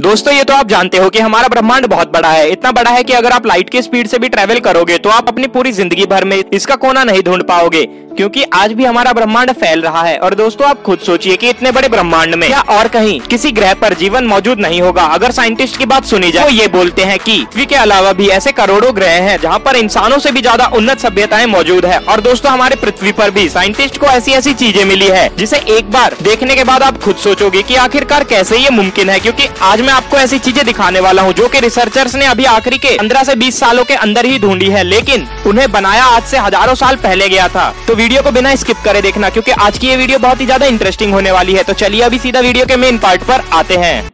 दोस्तों ये तो आप जानते हो कि हमारा ब्रह्मांड बहुत बड़ा है, इतना बड़ा है कि अगर आप लाइट की स्पीड से भी ट्रेवल करोगे तो आप अपनी पूरी जिंदगी भर में इसका कोना नहीं ढूंढ पाओगे, क्योंकि आज भी हमारा ब्रह्मांड फैल रहा है। और दोस्तों आप खुद सोचिए कि इतने बड़े ब्रह्मांड में या और कहीं किसी ग्रह पर जीवन मौजूद नहीं होगा। अगर साइंटिस्ट की बात सुनी जाए तो ये बोलते हैं कि पृथ्वी के अलावा भी ऐसे करोड़ों ग्रह हैं जहाँ पर इंसानों से भी ज्यादा उन्नत सभ्यताएं मौजूद है। और दोस्तों हमारे पृथ्वी पर भी साइंटिस्ट को ऐसी ऐसी चीजें मिली है जिसे एक बार देखने के बाद आप खुद सोचोगे कि आखिरकार कैसे ये मुमकिन है। क्योंकि आज मैं आपको ऐसी चीजें दिखाने वाला हूँ जो कि रिसर्चर्स ने अभी आखिरी के 15 से 20 सालों के अंदर ही ढूंढी है, लेकिन उन्हें बनाया आज से हजारों साल पहले गया था। तो वीडियो को बिना स्किप करे देखना, क्योंकि आज की ये वीडियो बहुत ही ज्यादा इंटरेस्टिंग होने वाली है। तो चलिए अभी सीधा वीडियो के मेन पार्ट पर आते हैं।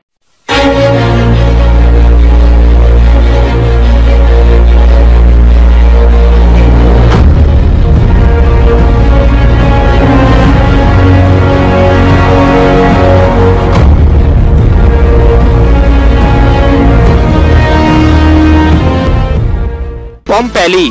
पोम्पेली।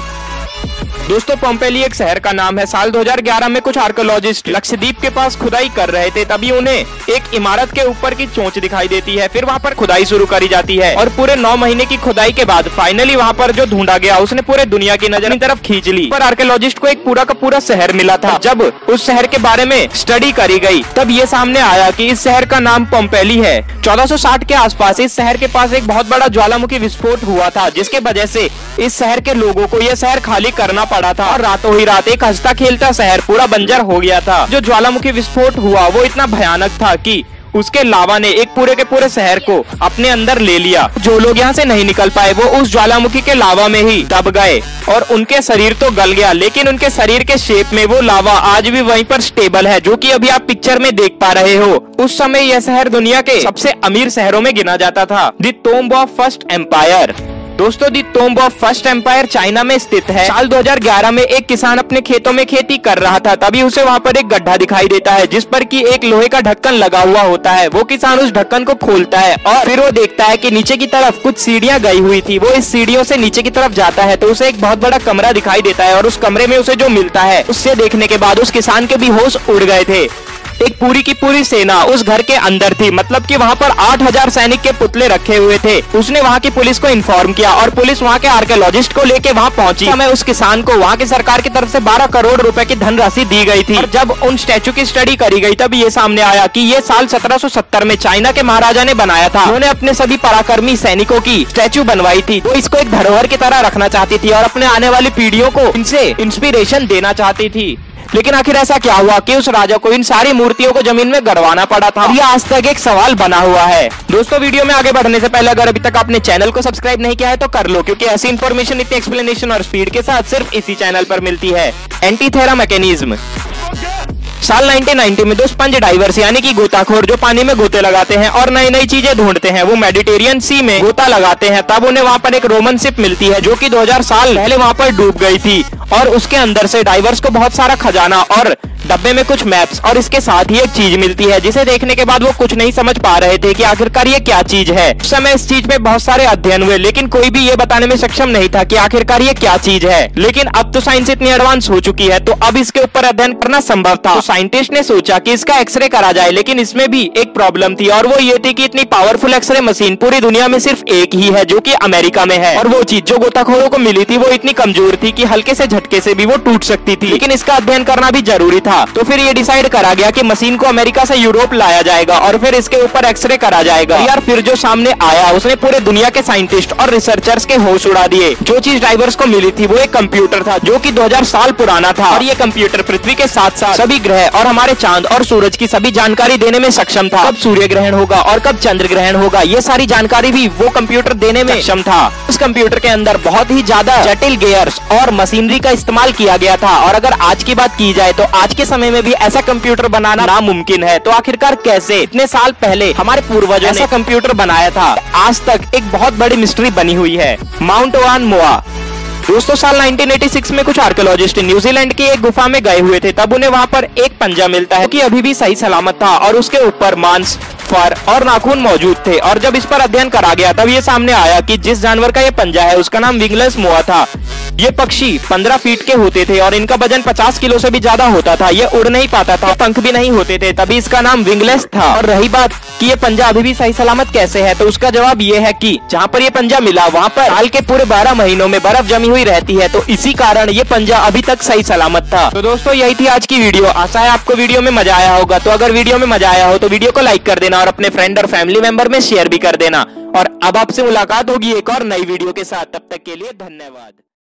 दोस्तों पोम्पेली एक शहर का नाम है। साल 2011 में कुछ आर्कियोलॉजिस्ट लक्षद्वीप के पास खुदाई कर रहे थे, तभी उन्हें एक इमारत के ऊपर की चोंच दिखाई देती है। फिर वहाँ पर खुदाई शुरू करी जाती है और पूरे 9 महीने की खुदाई के बाद फाइनली वहाँ पर जो ढूंढा गया उसने पूरे दुनिया की नजर अपनी तरफ खींच ली। पर आर्कियोलॉजिस्ट को एक पूरा का पूरा शहर मिला था। जब उस शहर के बारे में स्टडी करी गई तब ये सामने आया कि इस शहर का नाम पोम्पेली है। 1460 के आसपास इस शहर के पास एक बहुत बड़ा ज्वालामुखी विस्फोट हुआ था, जिसके वजह से इस शहर के लोगों को यह शहर खाली करना पड़ा था और रातों ही रात एक हंसता खेलता शहर पूरा बंजर हो गया था। जो ज्वालामुखी विस्फोट हुआ वो इतना भयानक था कि उसके लावा ने एक पूरे के पूरे शहर को अपने अंदर ले लिया। जो लोग यहाँ से नहीं निकल पाए वो उस ज्वालामुखी के लावा में ही दब गए और उनके शरीर तो गल गया, लेकिन उनके शरीर के शेप में वो लावा आज भी वहीं पर स्टेबल है, जो कि अभी आप पिक्चर में देख पा रहे हो। उस समय यह शहर दुनिया के सबसे अमीर शहरों में गिना जाता था। The tomb of first empire. दोस्तों the tomb of first empire China में स्थित है। साल 2011 में एक किसान अपने खेतों में खेती कर रहा था, तभी उसे वहाँ पर एक गड्ढा दिखाई देता है जिस पर कि एक लोहे का ढक्कन लगा हुआ होता है। वो किसान उस ढक्कन को खोलता है और फिर वो देखता है कि नीचे की तरफ कुछ सीढ़ियाँ गई हुई थी। वो इस सीढ़ियों से नीचे की तरफ जाता है तो उसे एक बहुत बड़ा कमरा दिखाई देता है और उस कमरे में उसे जो मिलता है उससे देखने के बाद उस किसान के भी होश उड़ गए थे। एक पूरी की पूरी सेना उस घर के अंदर थी, मतलब कि वहाँ पर 8000 सैनिक के पुतले रखे हुए थे। उसने वहाँ की पुलिस को इन्फॉर्म किया और पुलिस वहाँ के आर्कियोलॉजिस्ट को लेके वहाँ पहुंची। समय उस किसान को वहाँ की सरकार की तरफ से 12 करोड़ रुपए की धनराशि दी गई थी। और जब उन स्टैचू की स्टडी करी गई तब ये सामने आया कि ये साल 1770 में चाइना के महाराजा ने बनाया था। उन्होंने अपने सभी पराक्रमी सैनिकों की स्टैचू बनवाई थी। वो इसको एक धरोहर की तरह रखना चाहती थी और अपने आने वाली पीढ़ियों को इनसे इंस्पिरेशन देना चाहती थी। लेकिन आखिर ऐसा क्या हुआ कि उस राजा को इन सारी मूर्तियों को जमीन में गड़वाना पड़ा था? यह आज तक एक सवाल बना हुआ है। दोस्तों वीडियो में आगे बढ़ने से पहले अगर अभी तक आपने चैनल को सब्सक्राइब नहीं किया है तो कर लो, क्योंकि ऐसी इन्फॉर्मेशन इतनी एक्सप्लेनेशन और स्पीड के साथ सिर्फ इसी चैनल पर मिलती है। एंटीथेरा मैकेनिज्म। साल 1990 में 2 स्पंज डाइवर्स यानी कि गोताखोर जो पानी में गोते लगाते हैं और नई नई चीजें ढूंढते हैं, वो मेडिटेरियन सी में गोता लगाते हैं। तब उन्हें वहाँ पर एक रोमन शिप मिलती है जो कि 2000 साल पहले वहाँ पर डूब गई थी और उसके अंदर से डाइवर्स को बहुत सारा खजाना और डब्बे में कुछ मैप्स और इसके साथ ही एक चीज मिलती है जिसे देखने के बाद वो कुछ नहीं समझ पा रहे थे कि आखिरकार ये क्या चीज है। उस समय इस चीज पे बहुत सारे अध्ययन हुए, लेकिन कोई भी ये बताने में सक्षम नहीं था कि आखिरकार ये क्या चीज है। लेकिन अब तो साइंस इतनी एडवांस हो चुकी है तो अब इसके ऊपर अध्ययन करना संभव था। तो साइंटिस्ट ने सोचा कि इसका एक्सरे करा जाए, लेकिन इसमें भी एक प्रॉब्लम थी और वो ये थी कि इतनी पावरफुल एक्सरे मशीन पूरी दुनिया में सिर्फ एक ही है, जो कि अमेरिका में है। और वो चीज जो गोताखोरों को मिली थी वो इतनी कमजोर थी कि हल्के से झटके से भी वो टूट सकती थी, लेकिन इसका अध्ययन करना भी जरूरी था। तो फिर ये डिसाइड करा गया कि मशीन को अमेरिका से यूरोप लाया जाएगा और फिर इसके ऊपर एक्सरे करा जाएगा। यार फिर जो सामने आया उसने पूरे दुनिया के साइंटिस्ट और रिसर्चर्स के होश उड़ा दिए। जो चीज डाइवर्स को मिली थी वो एक कंप्यूटर था जो कि 2000 साल पुराना था और ये कंप्यूटर पृथ्वी के साथ साथ सभी ग्रह और हमारे चांद और सूरज की सभी जानकारी देने में सक्षम था। कब सूर्य ग्रहण होगा और कब चंद्र ग्रहण होगा ये सारी जानकारी भी वो कंप्यूटर देने में सक्षम था। उस कंप्यूटर के अंदर बहुत ही ज्यादा जटिल गियर्स और मशीनरी का इस्तेमाल किया गया था और अगर आज की बात की जाए तो आज के समय में भी ऐसा कंप्यूटर बनाना नामुमकिन है। तो आखिरकार कैसे इतने साल पहले हमारे पूर्वजों ने ऐसा कंप्यूटर बनाया था, आज तक एक बहुत बड़ी मिस्ट्री बनी हुई है। माउंट वान मोआ। दोस्तों साल 1986 में कुछ आर्कियोलॉजिस्ट न्यूजीलैंड की एक गुफा में गए हुए थे। तब उन्हें वहां पर एक पंजा मिलता है कि अभी भी सही सलामत था और उसके ऊपर मांस, फर और नाखून मौजूद थे। और जब इस पर अध्ययन करा गया तब ये सामने आया कि जिस जानवर का ये पंजा है उसका नाम विंगलेस मोआ था। ये पक्षी 15 फीट के होते थे और इनका वजन 50 किलो से भी ज्यादा होता था। ये उड़ नहीं पाता था, पंख भी नहीं होते थे, तभी इसका नाम विंगलेस था। और रही बात कि ये पंजा अभी भी सही सलामत कैसे है, तो उसका जवाब ये है कि जहाँ पर ये पंजा मिला वहाँ पर साल के पूरे 12 महीनों में बर्फ जमी हुई रहती है, तो इसी कारण ये पंजा अभी तक सही सलामत था। तो दोस्तों यही थी आज की वीडियो। आशा है आपको वीडियो में मजा आया होगा। तो अगर वीडियो में मजा आया हो तो वीडियो को लाइक कर देना और अपने फ्रेंड और फैमिली मेंबर में शेयर भी कर देना। और अब आपसे मुलाकात होगी एक और नई वीडियो के साथ। तब तक के लिए धन्यवाद।